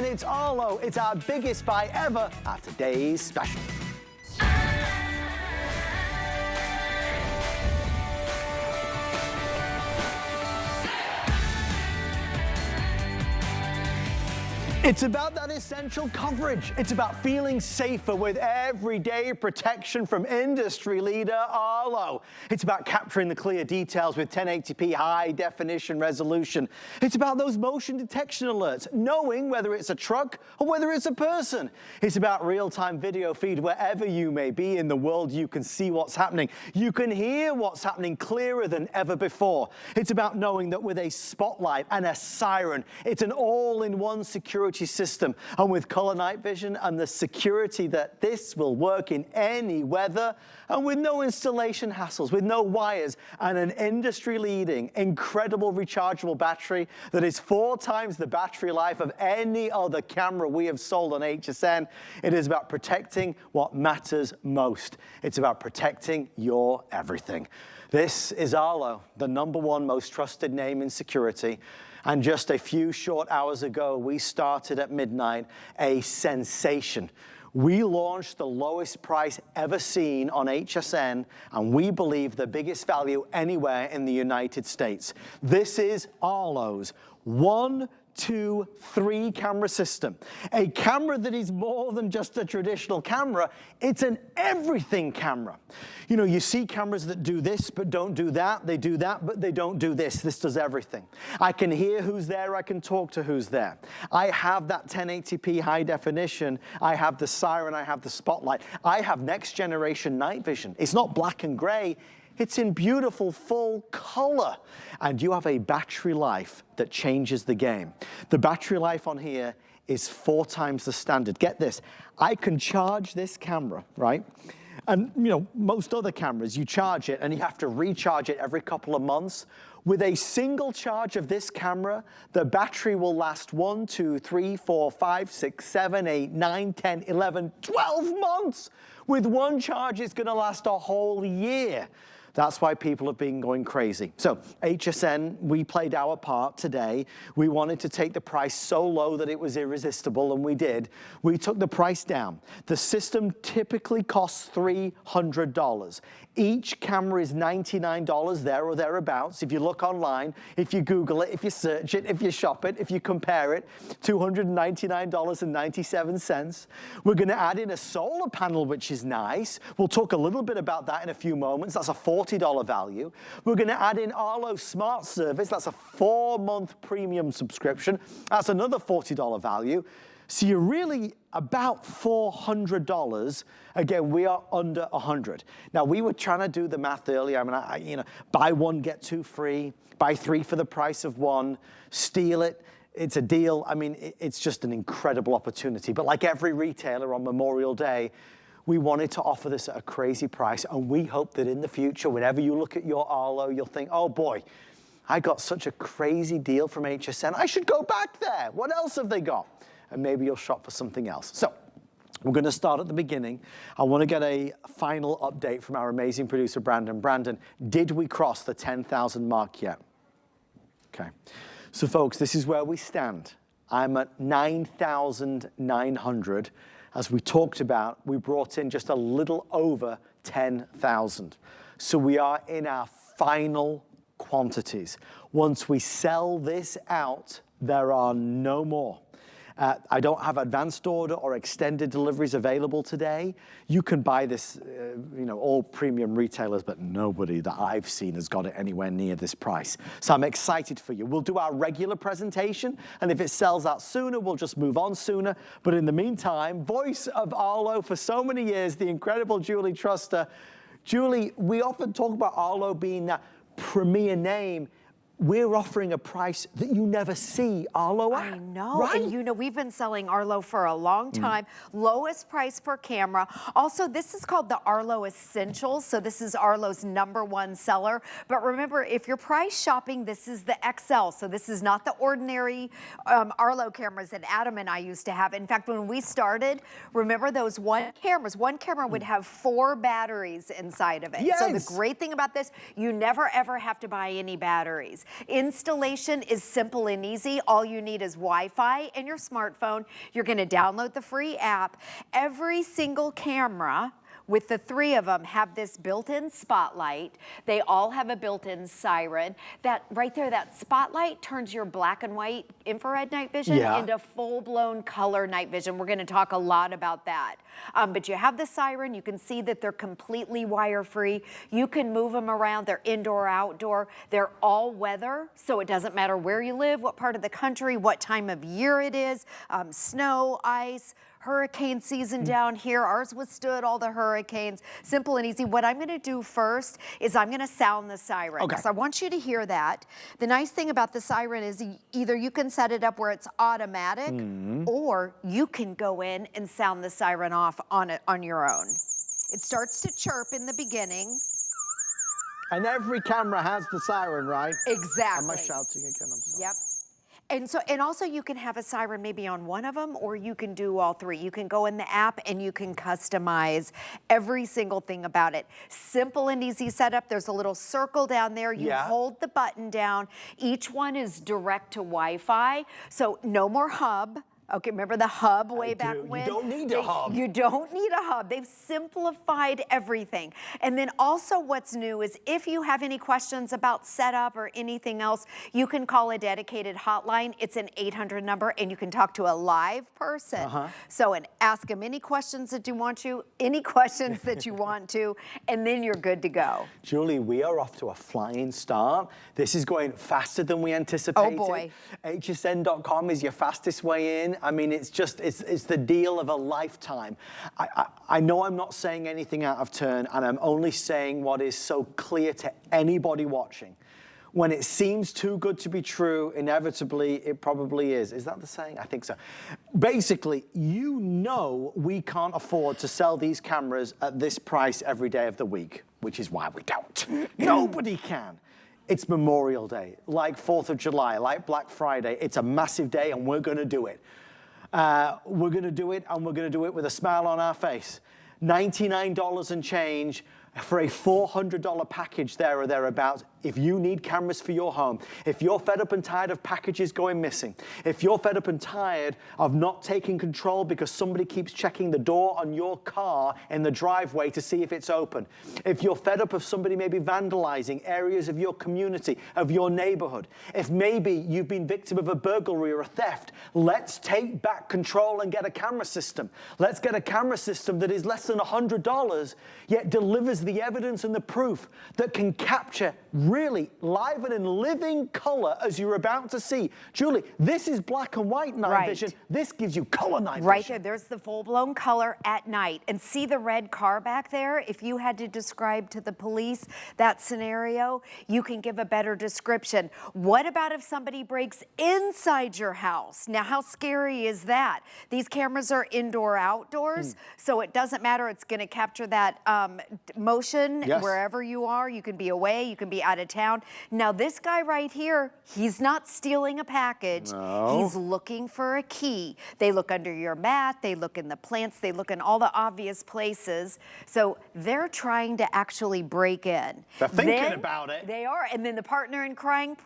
and it's Arlo. It's our biggest buy ever at today's special. It's about that essential coverage. It's about feeling safer with everyday protection from industry leader Arlo. It's about capturing the clear details with 1080p high definition resolution. It's about those motion detection alerts, knowing whether it's a truck or whether it's a person. It's about real-time video feed wherever you may be in the world. You can see what's happening. You can hear what's happening clearer than ever before. It's about knowing that with a spotlight and a siren, it's an all-in-one security system, and with color night vision and the security that this will work in any weather, and with no installation hassles, with no wires, and an industry-leading, incredible rechargeable battery that is 4 times the battery life of any other camera we have sold on HSN. It is about protecting what matters most. It's about protecting your everything. This is Arlo, the #1 most trusted name in security. And just a few short hours ago, we started at midnight a sensation. We launched the lowest price ever seen on HSN, and we believe the biggest value anywhere in the United States. This is Arlo's 1, 2, 3 camera system. A camera that is more than just a traditional camera. It's an everything camera. You know, you see cameras that do this but don't do that. They do that but they don't do this. This does everything. I can hear who's there. I can talk to who's there. I have that 1080p high definition. I have the siren. I have the spotlight. I have next generation night vision. It's not black and gray. It's in beautiful full color. And you have a battery life that changes the game. The battery life on here is 4 times the standard. Get this, I can charge this camera, right? And you know, most other cameras, you charge it and you have to recharge it every couple of months. With a single charge of this camera, the battery will last 1, 2, 3, 4, 5, 6, 7, 8, 9, 10, 11, 12 months. With one charge, it's gonna last a whole year. That's why people have been going crazy. So HSN, we played our part today. We wanted to take the price so low that it was irresistible, and we did. We took the price down. The system typically costs $300. Each camera is $99 there or thereabouts. If you look online, if you Google it, if you search it, if you shop it, if you compare it, $299.97. We're gonna add in a solar panel, which is nice. We'll talk a little bit about that in a few moments. That's a $40 value. We're gonna add in Arlo Smart Service. That's a 4-month premium subscription. That's another $40 value. So you're really about $400. Again, we are under 100. Now, we were trying to do the math earlier. I mean, you know, buy 1, get 2 free, buy 3 for the price of 1, steal it. It's a deal. I mean, it's just an incredible opportunity. But like every retailer on Memorial Day, we wanted to offer this at a crazy price. And we hope that in the future, whenever you look at your Arlo, you'll think, oh boy, I got such a crazy deal from HSN. I should go back there. What else have they got? And maybe you'll shop for something else. So we're gonna start at the beginning. I wanna get a final update from our amazing producer, Brandon. Brandon, did we cross the 10,000 mark yet? Okay, so folks, this is where we stand. I'm at 9,900. As we talked about, we brought in just a little over 10,000. So we are in our final quantities. Once we sell this out, there are no more. I don't have advanced order or extended deliveries available today. You can buy this, you know, all premium retailers, but nobody that I've seen has got it anywhere near this price. So I'm excited for you. We'll do our regular presentation, and if it sells out sooner, we'll just move on sooner. But in the meantime, voice of Arlo for so many years, the incredible Julie Truster. Julie, we often talk about Arlo being that premier name. We're offering a price that you never see Arlo at. I know, right? And you know, we've been selling Arlo for a long time. Lowest price per camera. Also, this is called the Arlo Essentials. So this is Arlo's #1 seller. But remember, if you're price shopping, this is the XL. So this is not the ordinary Arlo cameras that Adam and I used to have. In fact, when we started, remember those one camera would have 4 batteries inside of it. Yes. So the great thing about this, you never ever have to buy any batteries. Installation is simple and easy. All you need is Wi-Fi and your smartphone. You're gonna download the free app. Every single camera with the 3 of them have this built-in spotlight. They all have a built-in siren. That right there, that spotlight turns your black and white infrared night vision into full-blown color night vision. We're gonna talk a lot about that. But you have the siren. You can see that they're completely wire-free. You can move them around. They're indoor, outdoor. They're all weather, so it doesn't matter where you live, what part of the country, what time of year it is, snow, ice, hurricane season down here. Ours withstood all the hurricanes. Simple and easy. What I'm gonna do first is I'm gonna sound the siren. Okay. So I want you to hear that. The nice thing about the siren is either you can set it up where it's automatic or you can go in and sound the siren off on your own. It starts to chirp in the beginning. And every camera has the siren, right? Exactly. Am I shouting again? I'm sorry. Yep. And also you can have a siren maybe on one of them, or you can do all 3. You can go in the app and you can customize every single thing about it. Simple and easy setup. There's a little circle down there. You hold the button down. Each one is direct to Wi-Fi, so no more hub. Okay, remember the hub way back when? You don't need a hub. You don't need a hub. They've simplified everything. And then also what's new is if you have any questions about setup or anything else, you can call a dedicated hotline. It's an 800 number and you can talk to a live person. So and ask them any questions that you want to, and then you're good to go. Julie, we are off to a flying start. This is going faster than we anticipated. Oh boy. HSN.com is your fastest way in. I mean, it's the deal of a lifetime. I know I'm not saying anything out of turn, and I'm only saying what is so clear to anybody watching. When it seems too good to be true, inevitably, it probably is. Is that the saying? I think so. Basically, you know we can't afford to sell these cameras at this price every day of the week, which is why we don't. Nobody can. It's Memorial Day, like 4th of July, like Black Friday. It's a massive day, and we're gonna do it. We're gonna do it, and we're gonna do it with a smile on our face. $99 and change for a $400 package there or thereabouts. If you need cameras for your home, if you're fed up and tired of packages going missing, if you're fed up and tired of not taking control because somebody keeps checking the door on your car in the driveway to see if it's open, if you're fed up of somebody maybe vandalizing areas of your community, of your neighborhood, if maybe you've been victim of a burglary or a theft, let's take back control and get a camera system. Let's get a camera system that is less than $100, yet delivers the evidence and the proof that can capture really live and in living color as you're about to see. Julie, this is black and white night vision. This gives you color night vision. Right there, there's the full-blown color at night. And see the red car back there? If you had to describe to the police that scenario, you can give a better description. What about if somebody breaks inside your house? Now, how scary is that? These cameras are indoor, outdoors, so it doesn't matter. It's gonna capture that motion wherever you are. You can be away, you can be out of town. Now this guy right here, he's not stealing a package. No. He's looking for a key. They look under your mat, they look in the plants, they look in all the obvious places. So they're trying to actually break in. They're thinking about it. They are, and then the partner in crime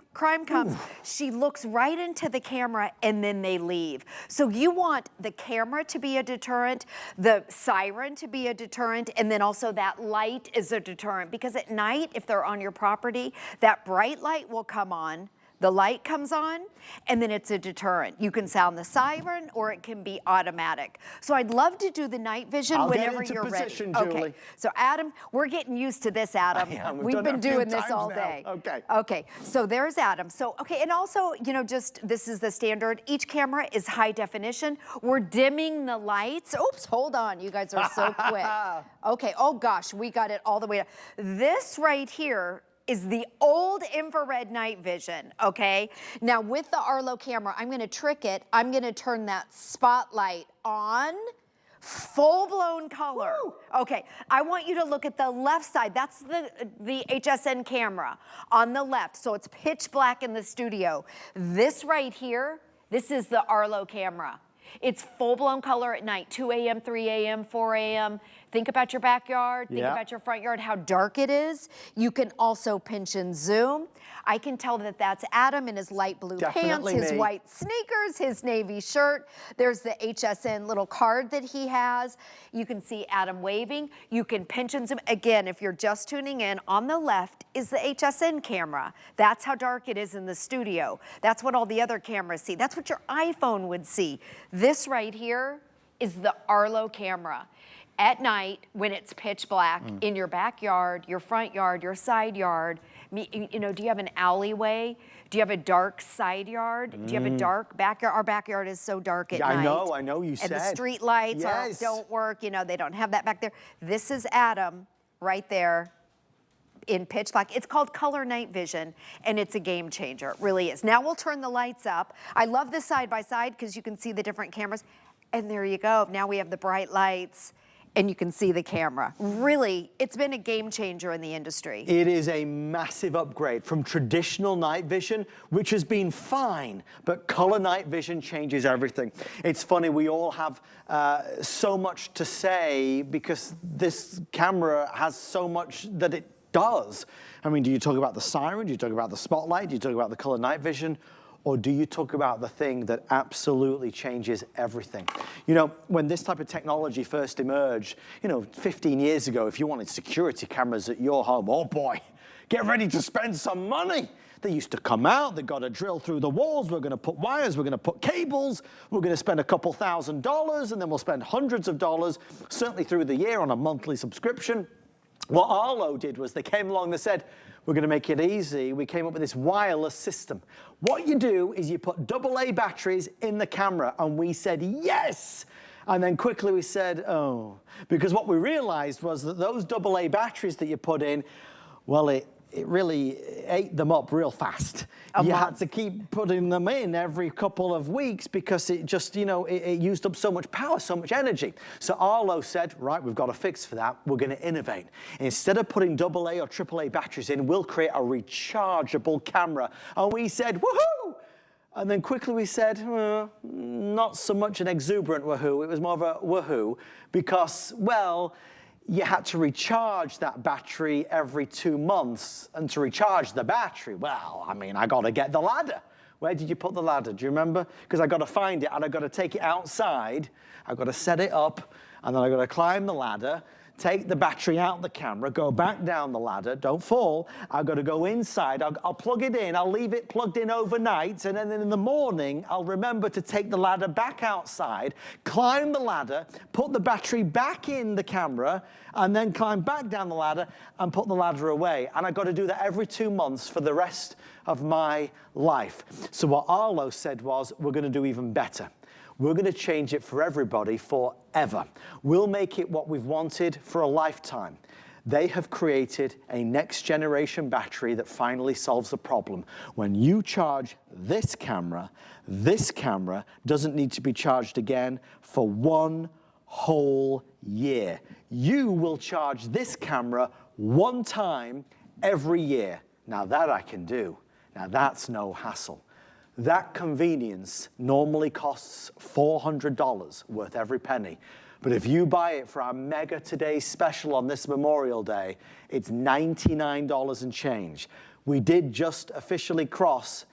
comes. She looks right into the camera and then they leave. So you want the camera to be a deterrent, the siren to be a deterrent, and then also that light is a deterrent, because at night, if they're on your property, that bright light will come on, the light comes on, and then it's a deterrent. You can sound the siren or it can be automatic. So I'd love to do the night vision whenever you're ready. Julie. Okay, so Adam, we're getting used to this, Adam. We've been doing this all day. Okay, so there's Adam. So, okay, and also, you know, just this is the standard. Each camera is high definition. We're dimming the lights. Oops, hold on, you guys are so quick. Okay, oh gosh, we got it all the way up. This right here is the old infrared night vision, okay? Now with the Arlo camera, I'm gonna trick it. I'm gonna turn that spotlight on, full-blown color. Woo! Okay, I want you to look at the left side. That's the HSN camera on the left, so it's pitch black in the studio. This right here, this is the Arlo camera. It's full-blown color at night, 2 a.m., 3 a.m., 4 a.m. Think about your backyard, think about your front yard, how dark it is. You can also pinch and zoom. I can tell that that's Adam in his light blue Definitely pants, his me. white sneakers, his navy shirt. There's the HSN little card that he has. You can see Adam waving. You can pinch and zoom. Again, if you're just tuning in, on the left is the HSN camera. That's how dark it is in the studio. That's what all the other cameras see. That's what your iPhone would see. This right here is the Arlo camera. At night, when it's pitch black, in your backyard, your front yard, your side yard, you know, do you have an alleyway? Do you have a dark side yard? Do you have a dark backyard? Our backyard is so dark at night. I know you said. And the street lights Yes. don't work, you know, they don't have that back there. This is Adam right there in pitch black. It's called color night vision, and it's a game changer. It really is. Now we'll turn the lights up. I love this side by side because you can see the different cameras. And there you go. Now we have the bright lights, and you can see the camera. Really, it's been a game changer in the industry. It is a massive upgrade from traditional night vision, which has been fine, but color night vision changes everything. It's funny, we all have so much to say because this camera has so much that it does. I mean, do you talk about the siren? Do you talk about the spotlight? Do you talk about the color night vision? Or do you talk about the thing that absolutely changes everything? You know, when this type of technology first emerged, you know, 15 years ago, if you wanted security cameras at your home, oh boy, get ready to spend some money. They used to come out, they got to drill through the walls, we're gonna put wires, we're gonna put cables, we're gonna spend a couple $1,000s, and then we'll spend hundreds of dollars, certainly through the year on a monthly subscription. What Arlo did was they came along, they said, we're going to make it easy. We came up with this wireless system. What you do is you put AA batteries in the camera, and we said, yes. And then quickly we said, oh, because what we realized was that those AA batteries that you put in, well, it really ate them up real fast. You had to keep putting them in every couple of weeks because it just, you know, it used up so much power, so much energy. So Arlo said, right, we've got a fix for that. We're going to innovate. Instead of putting AA or AAA batteries in, we'll create a rechargeable camera. And we said, woohoo! And then quickly we said, not so much an exuberant woohoo. It was more of a woohoo because, well, you had to recharge that battery every 2 months. And to recharge the battery, well, I mean, I got to get the ladder. Where did you put the ladder? Do you remember? Because I got to find it and I got to take it outside. I got to set it up and then I got to climb the ladder, take the battery out the camera, go back down the ladder, don't fall. I've got to go inside, I'll plug it in, I'll leave it plugged in overnight, and then in the morning, I'll remember to take the ladder back outside, climb the ladder, put the battery back in the camera, and then climb back down the ladder and put the ladder away. And I've got to do that every 2 months for the rest of my life. So what Arlo said was, we're going to do even better. We're going to change it for everybody forever. We'll make it what we've wanted for a lifetime. They have created a next generation battery that finally solves the problem. When you charge this camera doesn't need to be charged again for 1 whole year. You will charge this camera 1 time every year. Now that I can do. Now that's no hassle. That convenience normally costs $400, worth every penny. But if you buy it for our Mega Today special on this Memorial Day, it's $99 and change. We did just officially cross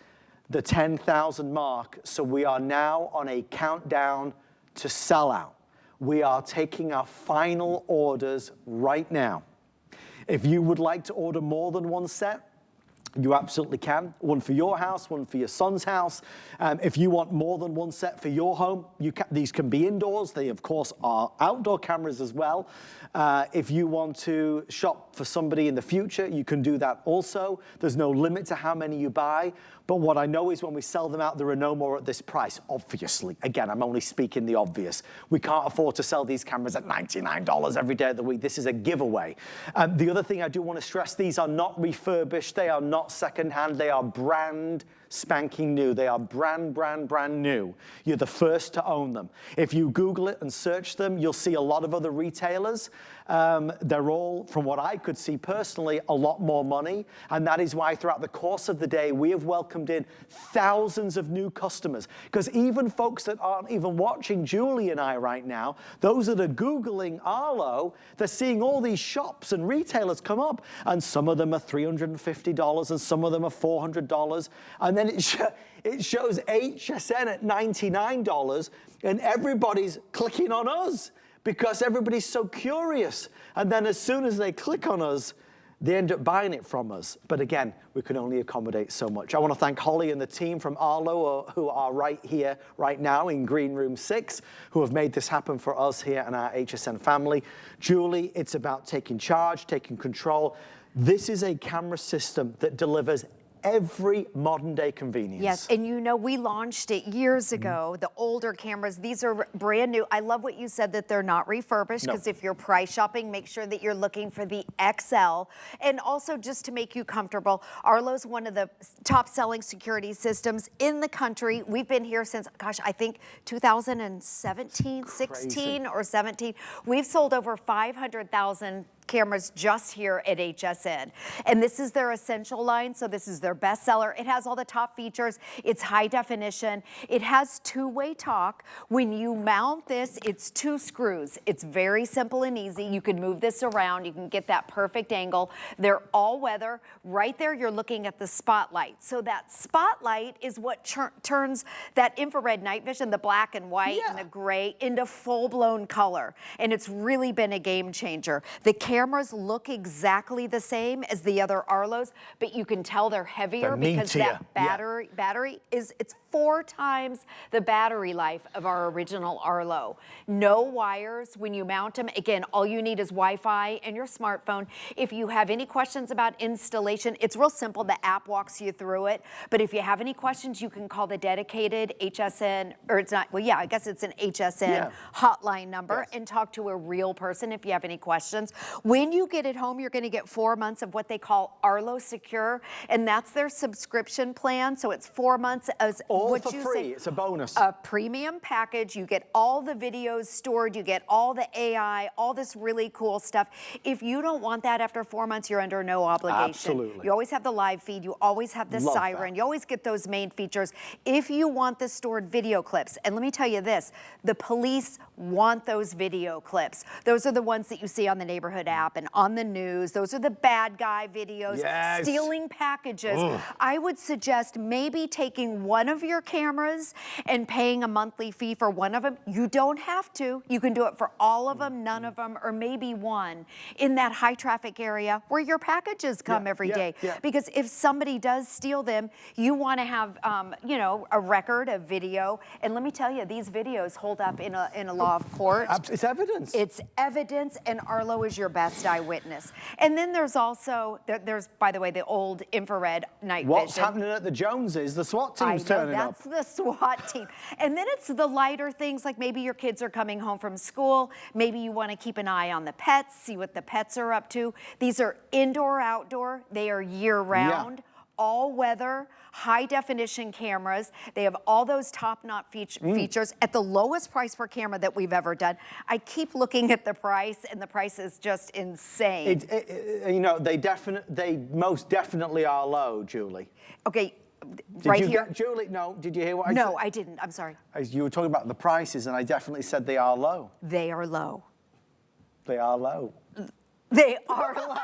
the 10,000 mark, so we are now on a countdown to sellout. We are taking our final orders right now. If you would like to order more than 1 set, you absolutely can. 1 for your house, 1 for your son's house. If you want more than 1 set for your home, these can be indoors. They, of course, are outdoor cameras as well. If you want to shop for somebody in the future, you can do that also. There's no limit to how many you buy. But what I know is when we sell them out, there are no more at this price, obviously. Again, I'm only speaking the obvious. We can't afford to sell these cameras at $99 every day of the week. This is a giveaway. The other thing I do want to stress, these are not refurbished. They are not secondhand. They are brand spanking new. They are brand new. You're the first to own them. If you Google it and search them, you'll see a lot of other retailers. They're all, from what I could see personally, a lot more money. And that is why throughout the course of the day, we have welcomed in thousands of new customers. Because even folks that aren't even watching Julie and I right now, those that are Googling Arlo, they're seeing all these shops and retailers come up. And some of them are $350 and some of them are $400. And then it shows HSN at $99 and everybody's clicking on us because everybody's so curious. And then as soon as they click on us, they end up buying it from us. But again, we can only accommodate so much. I want to thank Holly and the team from Arlo who are right here, right now in Green Room 6, who have made this happen for us here in our HSN family. Julie, it's about taking charge, taking control. This is a camera system that delivers every modern day convenience. Yes, and you know, we launched it years ago, the older cameras. These are brand new. I love what you said that they're not refurbished, because if you're price shopping, make sure that you're looking for the XL. And also, just to make you comfortable, Arlo's one of the top selling security systems in the country. We've been here since, gosh, I think 2017, 16 or 17. We've sold over 500,000 cameras just here at HSN. And this is their essential line, so this is their bestseller. It has all the top features. It's high definition. It has two-way talk. When you mount this, it's 2 screws. It's very simple and easy. You can move this around. You can get that perfect angle. They're all weather. Right there, you're looking at the spotlight. So that spotlight is what turns that infrared night vision, the black and white and the gray, into full-blown color. And it's really been a game changer. The cameras look exactly the same as the other Arlos, but you can tell they're heavier because that battery is, it's 4 times the battery life of our original Arlo. No wires when you mount them. Again, all you need is Wi-Fi and your smartphone. If you have any questions about installation, it's real simple. The app walks you through it. But if you have any questions, you can call the dedicated HSN, or it's not, well, yeah, I guess it's an HSN hotline number and talk to a real person if you have any questions. When you get it home, you're going to get 4 months of what they call Arlo Secure, and that's their subscription plan. So it's 4 months as all for free. It's a bonus. A premium package. You get all the videos stored. You get all the AI, all this really cool stuff. If you don't want that after 4 months, you're under no obligation. Absolutely. You always have the live feed. You always have the siren. You always get those main features. If you want the stored video clips, and let me tell you this, the police want those video clips. Those are the ones that you see on the neighborhood app and on the news. Those are the bad guy videos, stealing packages. I would suggest maybe taking one of your cameras and paying a monthly fee for one of them. You don't have to. You can do it for all of them, none of them, or maybe one in that high traffic area where your packages come every day. Because if somebody does steal them, you want to have, you know, a record of video. And let me tell you, these videos hold up in a law of court. It's evidence. It's evidence, and Arlo is your best eyewitness. And then there's also, there's, by the way, the old infrared night vision. What's happening at the Joneses? The SWAT team's turning up. That's the SWAT team. And then it's the lighter things, like maybe your kids are coming home from school. Maybe you want to keep an eye on the pets, see what the pets are up to. These are indoor, outdoor. They are year-round. All weather, high definition cameras. They have all those top-notch features at the lowest price per camera that we've ever done. I keep looking at the price, and the price is just insane. You know, they most definitely are low, Julie. Okay. Julie, no, did you hear what I said? No, I didn't. I'm sorry. You were talking about the prices, and I definitely said they are low. They are low. They are low. They are low.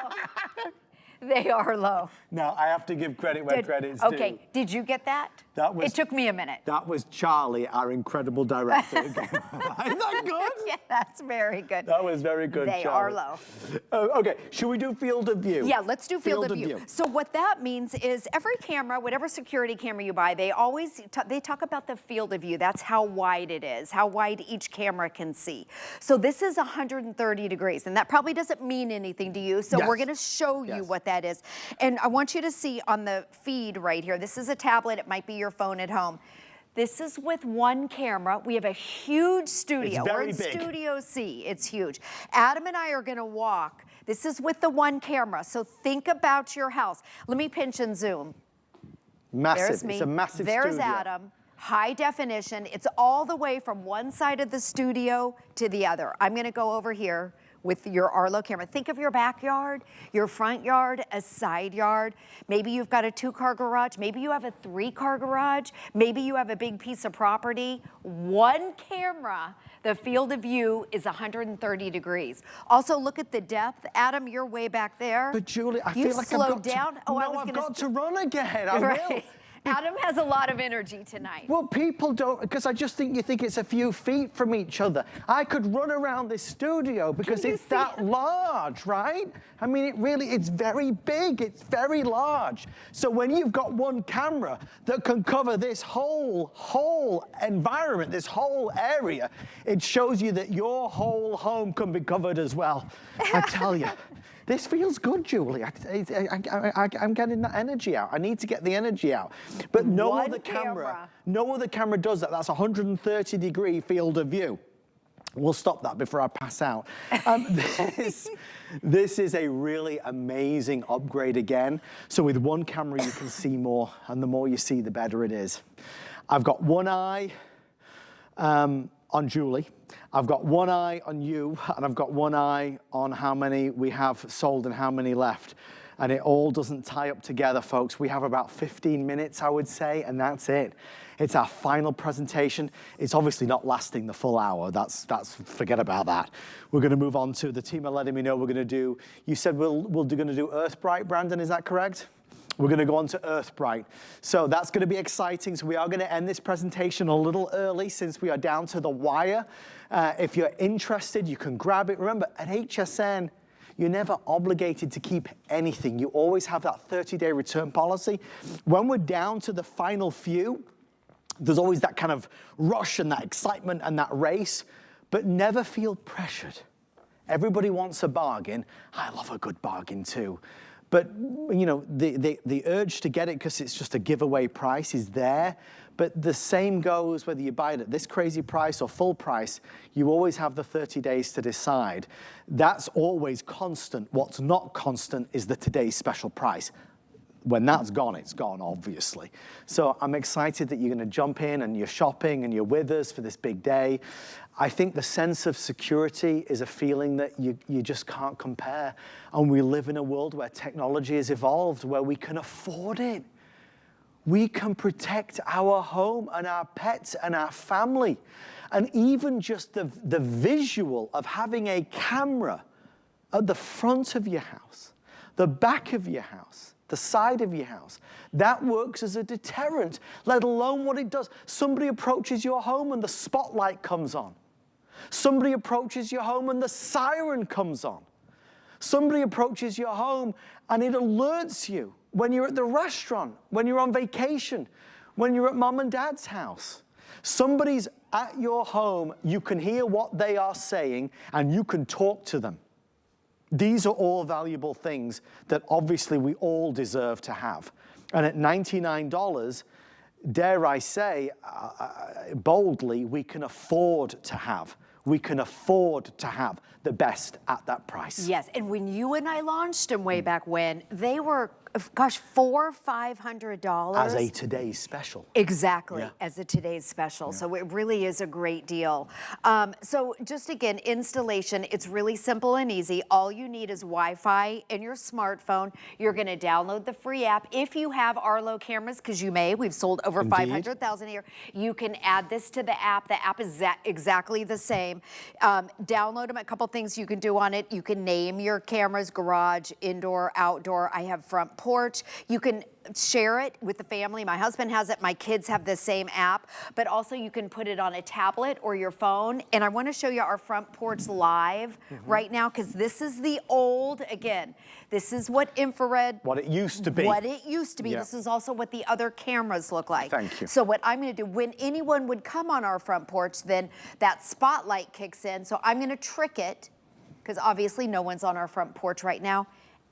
They are low. No, I have to give credit where credit's due. Okay, did you get that? It took me a minute. That was Charlie, our incredible director. Isn't that good? Yeah, that's very good. That was very good, They Charlie. are low. Okay, should we do field of view? Yeah, let's do field of view. So what that means is every camera, whatever security camera you buy, they always they talk about the field of view. That's how wide it is, how wide each camera can see. So this is 130 degrees, and that probably doesn't mean anything to you. So we're going to show you what that is. And I want you to see on the feed right here, this is a tablet. It might be your phone at home. This is with one camera. We have a huge studio. It's very We're in big. Studio C. It's huge. Adam and I are going to walk. This is with the one camera. So think about your house. Let me pinch and zoom. Massive. There's me. It's a massive There's studio. Adam. High definition. It's all the way from one side of the studio to the other. I'm going to go over here with your Arlo camera. Think of your backyard, your front yard, a side yard. Maybe you've got a 2-car garage. Maybe you have a 3-car garage. Maybe you have a big piece of property. One camera, the field of view is 130 degrees. Also, look at the depth. Adam, you're way back there. But Julie, I You've feel like slowed I've got down. to, Oh, no, I was I've gonna got to run again. I will. Adam has a lot of energy tonight. Well, people don't, because I just think you think it's a few feet from each other. I could run around this studio because it's that large, right? I mean, it's very big, it's very large. So when you've got one camera that can cover this whole environment, this whole area, it shows you that your whole home can be covered as well. I tell you. This feels good, Julie. I'm getting that energy out. I need to get the energy out. But no other camera does that. That's 130-degree field of view. We'll stop that before I pass out. This is a really amazing upgrade again. So with one camera, you can see more, and the more you see, the better it is. I've got one eye on Julie. I've got one eye on you, and I've got one eye on how many we have sold and how many left. And it all doesn't tie up together, folks. We have about 15 minutes, I would say, and that's it. It's our final presentation. It's obviously not lasting the full hour. Forget about that. We're gonna move on to, the team are letting me know we're gonna do, you said we're gonna do Earthbright, Brandon, is that correct? We're gonna go on to Earthbright. So that's gonna be exciting. So we are gonna end this presentation a little early since we are down to the wire. If you're interested, you can grab it. Remember, at HSN, you're never obligated to keep anything. You always have that 30-day return policy. When we're down to the final few, there's always that kind of rush and that excitement and that race, but never feel pressured. Everybody wants a bargain. I love a good bargain too. But you know, the urge to get it because it's just a giveaway price is there. But the same goes whether you buy it at this crazy price or full price, you always have the 30 days to decide. That's always constant. What's not constant is the today's special price. When that's gone, it's gone, obviously. So I'm excited that you're gonna jump in and you're shopping and you're with us for this big day. I think the sense of security is a feeling that you just can't compare. And we live in a world where technology has evolved, where we can afford it. We can protect our home and our pets and our family. And even just the visual of having a camera at the front of your house, the back of your house, the side of your house, that works as a deterrent, let alone what it does. Somebody approaches your home and the spotlight comes on. Somebody approaches your home and the siren comes on. Somebody approaches your home and it alerts you when you're at the restaurant, when you're on vacation, when you're at mom and dad's house. Somebody's at your home, you can hear what they are saying and you can talk to them. These are all valuable things that obviously we all deserve to have. And at $99, dare I say, boldly, we can afford to have. We can afford to have the best at that price. Yes, and when you and I launched them way back when, they were, gosh, $400 or $500. As a today's special. Exactly, Yeah. as a today's special. Yeah. So it really is a great deal. So just again, installation, it's really simple and easy. All you need is Wi-Fi and your smartphone. You're gonna download the free app. If you have Arlo cameras, because you may, we've sold over 500,000 a year, you can add this to the app. The app is exactly the same. Download them, a couple things you can do on it. You can name your cameras, garage, indoor, outdoor. I have front porch. You can share it with the family. My husband has it. My kids have the same app, but also you can put it on a tablet or your phone. And I want to show you our front porch live right now, because this is the old, again, this is what infrared. What it used to be. What it used to be. Yeah. This is also what the other cameras look like. Thank you. So what I'm going to do, when anyone would come on our front porch, then that spotlight kicks in. So I'm going to trick it, because obviously no one's on our front porch right now.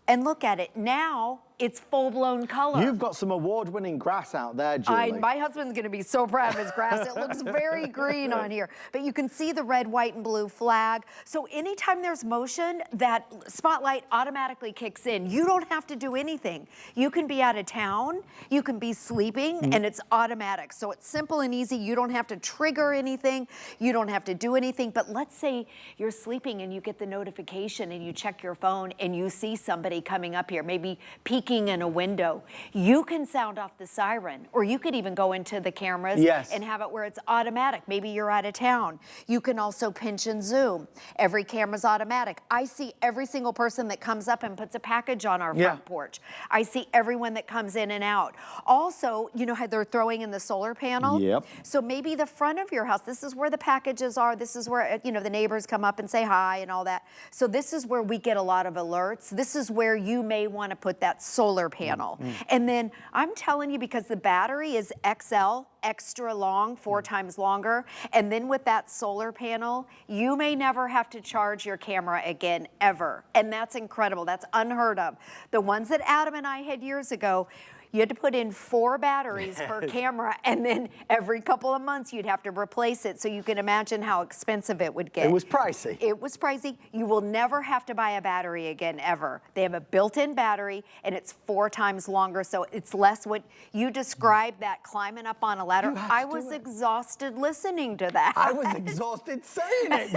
And look at it. Now it's full-blown color. You've got some award-winning grass out there, Julie. My husband's gonna be so proud of his grass. It looks very green on here. But you can see the red, white, and blue flag. So anytime there's motion, that spotlight automatically kicks in. You don't have to do anything. You can be out of town, you can be sleeping, and it's automatic. So it's simple and easy. You don't have to trigger anything. You don't have to do anything. But let's say you're sleeping and you get the notification and you check your phone and you see somebody coming up here, maybe peeking in a window. You can sound off the siren, or you could even go into the cameras and have it where it's automatic. Maybe you're out of town. You can also pinch and zoom. Every camera's automatic. I see every single person that comes up and puts a package on our front porch. I see everyone that comes in and out. Also, you know how they're throwing in the solar panel? So maybe the front of your house, this is where the packages are. This is where, you know, the neighbors come up and say hi and all that. So this is where we get a lot of alerts. This is where you may want to put that solar panel. And then I'm telling you, because the battery is XL, extra long, 4 times longer, and then with that solar panel, you may never have to charge your camera again, ever. And that's incredible. That's unheard of. The ones that Adam and I had years ago, you had to put in 4 batteries per camera, and then every couple of months you'd have to replace it. So you can imagine how expensive it would get. It was pricey. It was pricey. You will never have to buy a battery again, ever. They have a built-in battery, and it's 4 times longer, so it's less. What you described, that climbing up on a ladder, I was exhausted listening to that. I was exhausted saying it.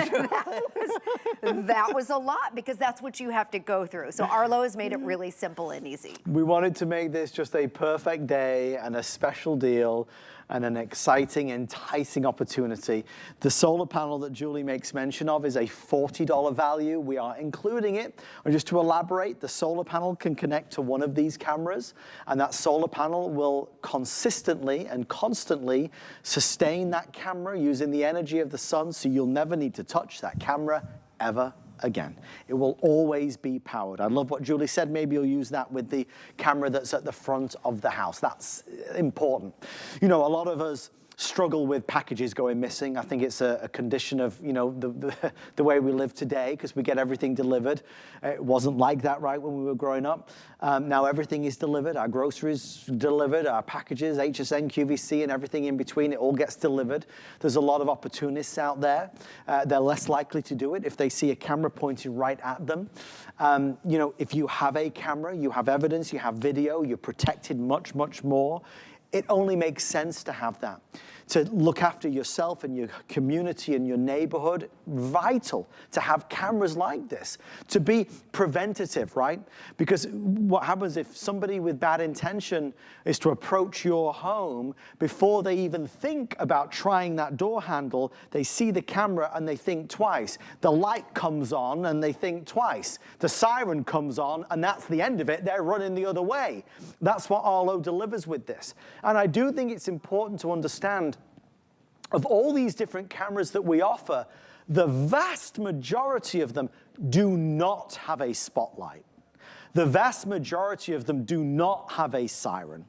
that was a lot, because that's what you have to go through. So Arlo has made it really simple and easy. We wanted to make this just a perfect day and a special deal and an exciting, enticing opportunity. The solar panel that Julie makes mention of is a $40 value. We are including it. And just to elaborate, the solar panel can connect to one of these cameras, and that solar panel will consistently and constantly sustain that camera using the energy of the sun, so you'll never need to touch that camera ever again. It will always be powered. I love what Julie said. Maybe you'll use that with the camera that's at the front of the house. That's important. You know, a lot of us struggle with packages going missing. I think it's a condition of, you know, the way we live today, because we get everything delivered. It wasn't like that, right, when we were growing up. Now everything is delivered. Our groceries delivered, our packages, HSN, QVC, and everything in between, it all gets delivered. There's a lot of opportunists out there. They're less likely to do it if they see a camera pointed right at them. You know, if you have a camera, you have evidence, you have video, you're protected much, much more. It only makes sense to have that. To look after yourself and your community and your neighborhood, vital to have cameras like this, to be preventative, right? Because what happens if somebody with bad intention is to approach your home, before they even think about trying that door handle, they see the camera and they think twice. The light comes on and they think twice. The siren comes on and that's the end of it. They're running the other way. That's what Arlo delivers with this. And I do think it's important to understand, of all these different cameras that we offer, the vast majority of them do not have a spotlight. The vast majority of them do not have a siren.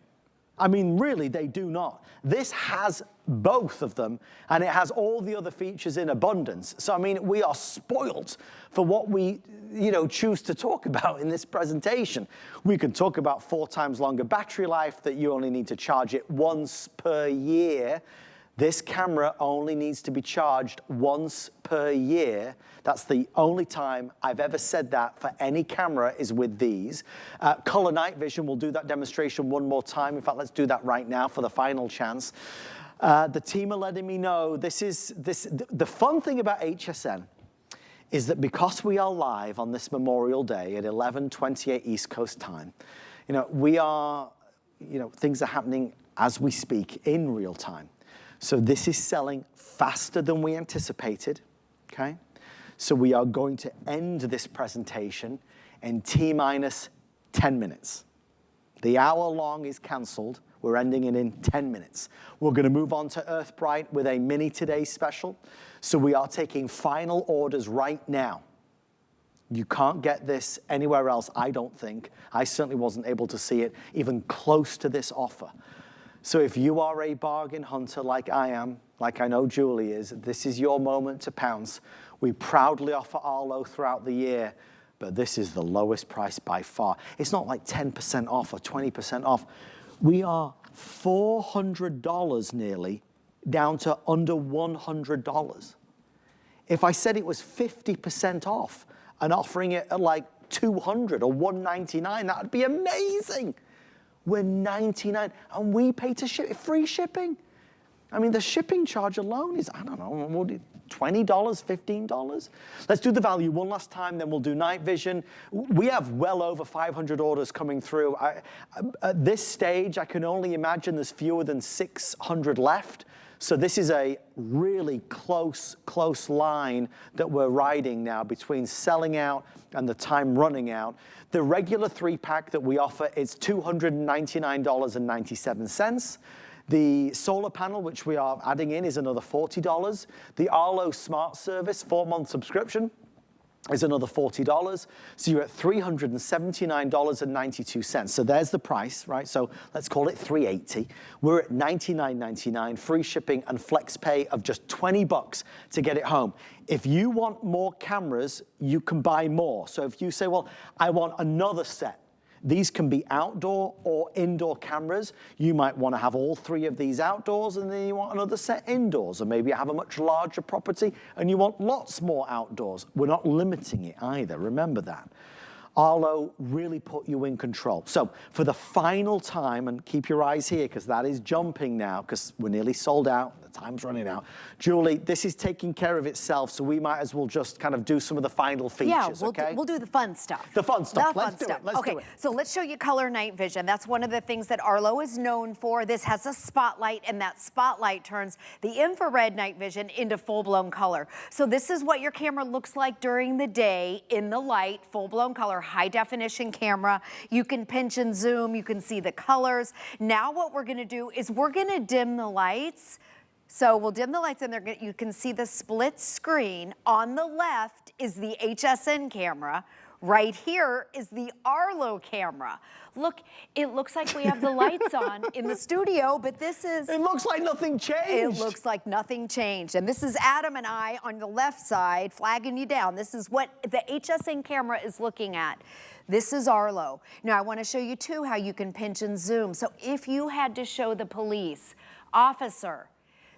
I mean, really, they do not. This has both of them, and it has all the other features in abundance. So, I mean, we are spoiled for what we, you know, choose to talk about in this presentation. We can talk about 4 times longer battery life, that you only need to charge it once per year. This camera only needs to be charged once per year. That's the only time I've ever said that for any camera, is with these. Color night vision, we'll do that demonstration one more time. In fact, let's do that right now for the final chance. The team are letting me know the fun thing about HSN is that because we are live on this Memorial Day at 11:28 East Coast time, you know, things are happening as we speak in real time. So this is selling faster than we anticipated, okay? So we are going to end this presentation in T-minus 10 minutes. The hour long is canceled. We're ending it in 10 minutes. We're gonna move on to Earthbright with a mini today special. So we are taking final orders right now. You can't get this anywhere else, I don't think. I certainly wasn't able to see it even close to this offer. So if you are a bargain hunter like I am, like I know Julie is, this is your moment to pounce. We proudly offer Arlo throughout the year, but this is the lowest price by far. It's not like 10% off or 20% off. We are $400 nearly down to under $100. If I said it was 50% off and offering it at like $200 or $199, that would be amazing. We're $99 and we pay to ship, free shipping. I mean, the shipping charge alone is, I don't know, $20, $15. Let's do the value one last time, then we'll do night vision. We have well over 500 orders coming through. At this stage, I can only imagine there's fewer than 600 left. So this is a really close line that we're riding now between selling out and the time running out. The regular 3-pack that we offer is $299.97. The solar panel, which we are adding in, is another $40. The Arlo Smart Service 4-month subscription is another $40. So you're at $379.92. So there's the price, right? So let's call it $380. We're at $99.99, free shipping and flex pay of just $20 to get it home. If you want more cameras, you can buy more. So if you say, well, I want another set, these can be outdoor or indoor cameras. You might want to have all 3 of these outdoors and then you want another set indoors, or maybe you have a much larger property and you want lots more outdoors. We're not limiting it either, remember that. Arlo really put you in control. So for the final time, and keep your eyes here because that is jumping now because we're nearly sold out, the time's running out. Julie, this is taking care of itself, so we might as well just kind of do some of the final features, okay? We'll do the fun stuff. The fun stuff, let's do it. Okay, so let's show you color night vision. That's one of the things that Arlo is known for. This has a spotlight, and that spotlight turns the infrared night vision into full-blown color. So this is what your camera looks like during the day in the light, full-blown color, high-definition camera. You can pinch and zoom. You can see the colors. Now what we're going to do is we're going to dim the lights. So we'll dim the lights and you can see the split screen. On the left is the HSN camera. Right here is the Arlo camera. Look, it looks like we have the lights on in the studio, but this is... It looks like nothing changed. It looks like nothing changed. And this is Adam and I on the left side flagging you down. This is what the HSN camera is looking at. This is Arlo. Now I want to show you too how you can pinch and zoom. So if you had to show the police, officer,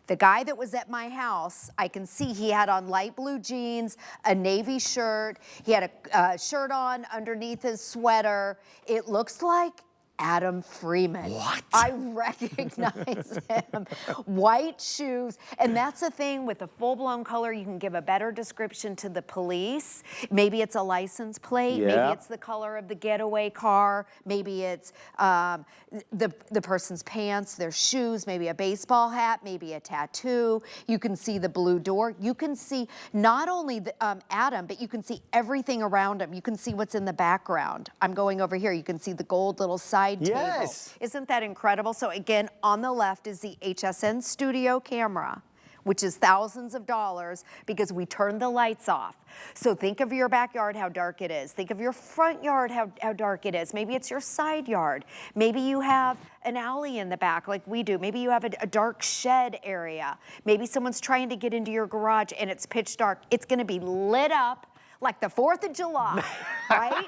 the guy that was at my house, I can see he had on light blue jeans, a navy shirt. He had a shirt on underneath his sweater. It looks like Adam Freeman. What? I recognize him. White shoes. And that's the thing with the full-blown color, you can give a better description to the police. Maybe it's a license plate. Yeah. Maybe it's the color of the getaway car. Maybe it's the person's pants, their shoes, maybe a baseball hat, maybe a tattoo. You can see the blue door. You can see not only the, Adam, but you can see everything around him. You can see what's in the background. I'm going over here. You can see the gold little side Yes. table. Isn't that incredible? So again, on the left is the HSN Studio camera, which is thousands of dollars because we turned the lights off. So think of your backyard, how dark it is. Think of your front yard, how dark it is. Maybe it's your side yard. Maybe you have an alley in the back like we do. Maybe you have a dark shed area. Maybe someone's trying to get into your garage and it's pitch dark. It's gonna be lit up like the 4th of July, right?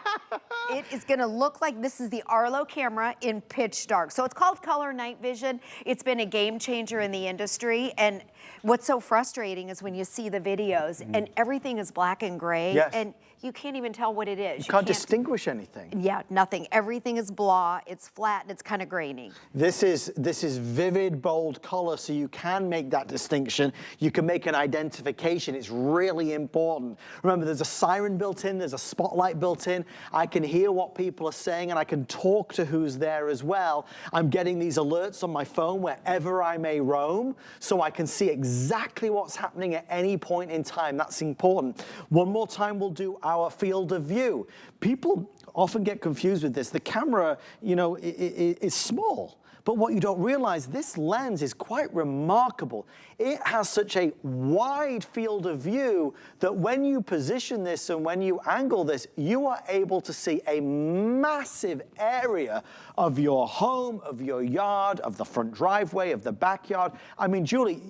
It is gonna look like this is the Arlo camera in pitch dark. So it's called color night vision. It's been a game changer in the industry. And what's so frustrating is when you see the videos and everything is black and gray. Yes. And you can't even tell what it is. You can't distinguish anything. Yeah, nothing. Everything is blah, it's flat, and it's kind of grainy. This is vivid, bold color, so you can make that distinction. You can make an identification. It's really important. Remember, there's a siren built in, there's a spotlight built in. I can hear what people are saying, and I can talk to who's there as well. I'm getting these alerts on my phone wherever I may roam, so I can see exactly what's happening at any point in time. That's important. One more time, we'll do our field of view. People often get confused with this. The camera, you know, is small, But what you don't realize, this lens is quite remarkable. It has such a wide field of view that when you position this and when you angle this, you are able to see a massive area of your home, of your yard, of the front driveway, of the backyard. I mean, Julie,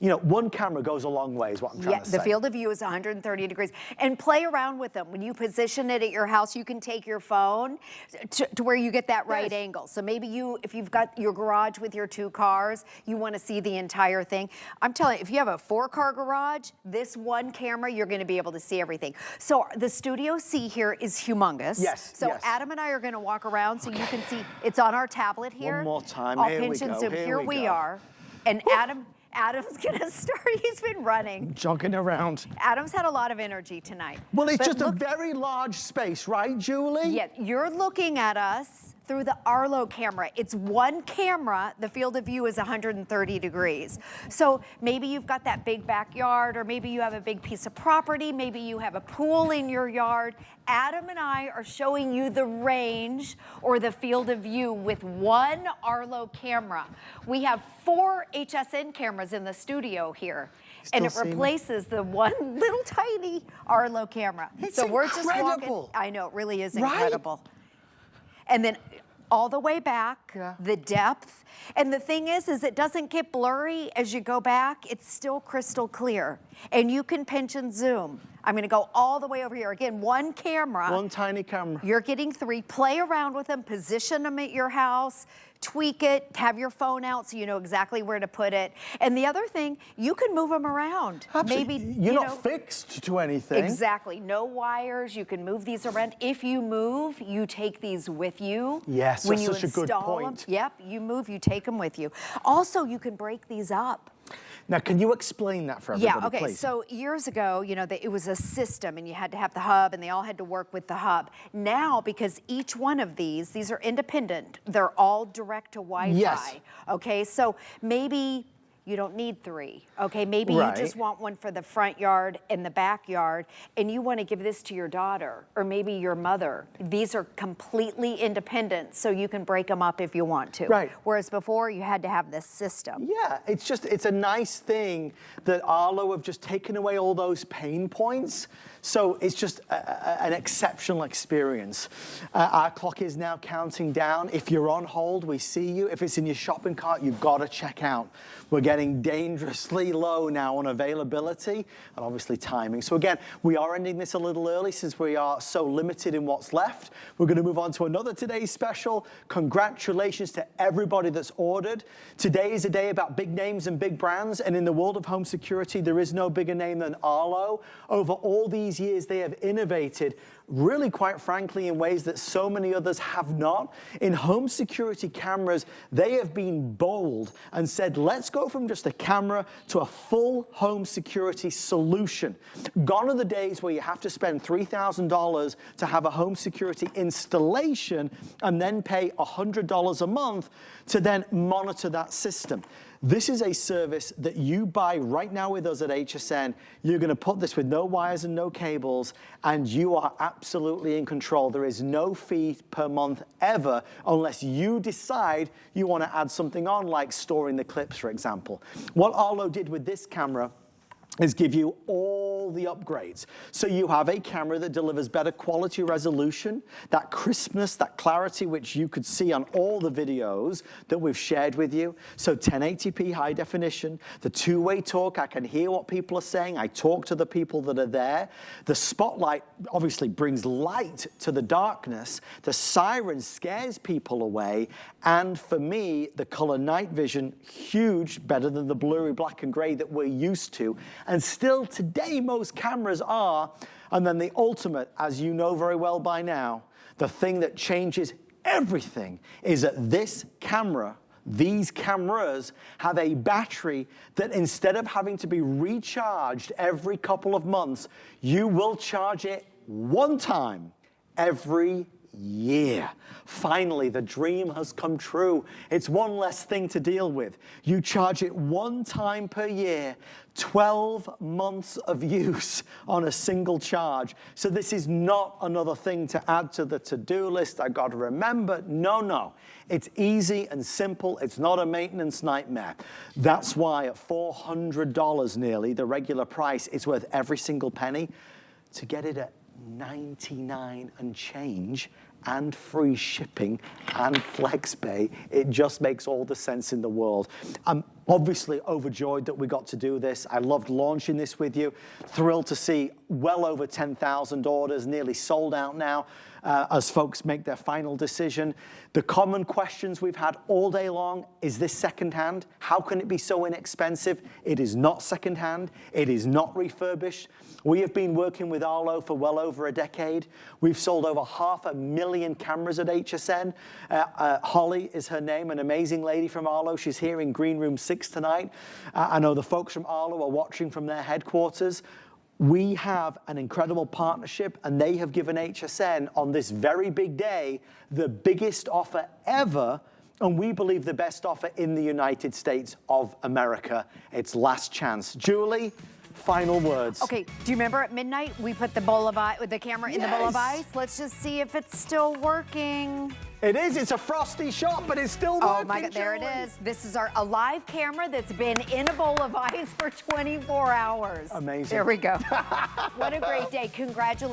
you know, one camera goes a long way is what I'm trying to say. The field of view is 130 degrees. And play around with them. When you position it at your house, you can take your phone to where you get that right angle. So maybe if you've got your garage with your 2 cars, you want to see the entire thing. I'm telling you, if you have a 4-car garage, this one camera, you're going to be able to see everything. So the Studio C here is humongous. Yes. So Adam and I are going to walk around so you can see. It's on our tablet here. One more time. I'll Here we pinch and go. zoom. Here we are. And Adam's gonna start. He's been running. Jogging around. Adam's had a lot of energy tonight. Well, it's just a very large space, right, Julie? Yeah, you're looking at us through the Arlo camera. It's one camera. The field of view is 130 degrees. So maybe you've got that big backyard, or maybe you have a big piece of property. Maybe you have a pool in your yard. Adam and I are showing you the range or the field of view with one Arlo camera. We have 4 HSN cameras in the studio here. And it replaces the one little tiny Arlo camera. It's so we're incredible. just walking. I know, it really is incredible. And then all the way back, the depth. And the thing is it doesn't get blurry as you go back. It's still crystal clear. And you can pinch and zoom. I'm gonna go all the way over here. Again, one camera. One tiny camera. You're getting 3. Play around with them, position them at your house, tweak it, have your phone out so you know exactly where to put it. And the other thing, you can move them around. Absolutely. Maybe you're not fixed to anything. Exactly. No wires. You can move these around. If you move, you take these with you. Yes, when that's you such a good install point. them. Yep, you move, you take them with you. Also, you can break these up. Now, can you explain that for everybody, please? So years ago, you know, it was a system and you had to have the hub and they all had to work with the hub. Now, because each one of these are independent, they're all direct to Wi-Fi. Yes. Okay, so maybe you don't need 3. Okay, maybe you just want one for the front yard and the backyard, and you want to give this to your daughter or maybe your mother. These are completely independent, so you can break them up if you want to. Right. Whereas before, you had to have this system. Yeah, it's a nice thing that Arlo have just taken away all those pain points. So it's just an exceptional experience. Our clock is now counting down. If you're on hold, we see you. If it's in your shopping cart, you've got to check out. We're getting dangerously low now on availability and obviously timing. So again, we are ending this a little early since we are so limited in what's left. We're going to move on to another today's special. Congratulations to everybody that's ordered. Today is a day about big names and big brands, and in the world of home security, there is no bigger name than Arlo. Over all these years, they have innovated, really quite frankly, in ways that so many others have not. In home security cameras, they have been bold and said, let's go from just a camera to a full home security solution. Gone are the days where you have to spend $3,000 to have a home security installation and then pay $100 a month to then monitor that system. This is a service that you buy right now with us at HSN. You're going to put this with no wires and no cables, and you are absolutely in control. There is no fee per month ever unless you decide you want to add something on, like storing the clips, for example. What Arlo did with this camera is give you all the upgrades. So you have a camera that delivers better quality resolution, that crispness, that clarity, which you could see on all the videos that we've shared with you. So 1080p high definition, the two-way talk, I can hear what people are saying, I talk to the people that are there. The spotlight obviously brings light to the darkness. The siren scares people away. And for me, the color night vision, huge, better than the blurry black and gray that we're used to. And still today, most cameras are. And then the ultimate, as you know very well by now, the thing that changes everything is that this camera, these cameras have a battery that instead of having to be recharged every couple of months, you will charge it one time every year. Finally, the dream has come true. It's one less thing to deal with. You charge it one time per year, 12 months of use on a single charge. So this is not another thing to add to the to-do list. I got to remember. No, no. It's easy and simple. It's not a maintenance nightmare. That's why at $400 nearly, the regular price, it's worth every single penny. To get it at 99 and change and free shipping and flex pay, it just makes all the sense in the world. I'm obviously overjoyed that we got to do this. I loved launching this with you. Thrilled to see well over 10,000 orders, nearly sold out now, as folks make their final decision. The common questions we've had all day long: is this secondhand? How can it be so inexpensive? It is not secondhand. It is not refurbished. We have been working with Arlo for well over a decade. We've sold over 500,000 cameras at HSN. Holly is her name, an amazing lady from Arlo. She's here in Green Room 6 tonight. I know the folks from Arlo are watching from their headquarters. We have an incredible partnership, and they have given HSN on this very big day the biggest offer ever, and we believe the best offer in the United States of America. It's last chance. Julie, final words. Okay, do you remember at midnight we put the bowl of ice, the camera in the bowl of ice? Let's just see if it's still working. It is. It's a frosty shot, but it's still working. Oh my God, there it is. This is a live camera that's been in a bowl of ice for 24 hours. Amazing. There we go. What a great day. Congratulations.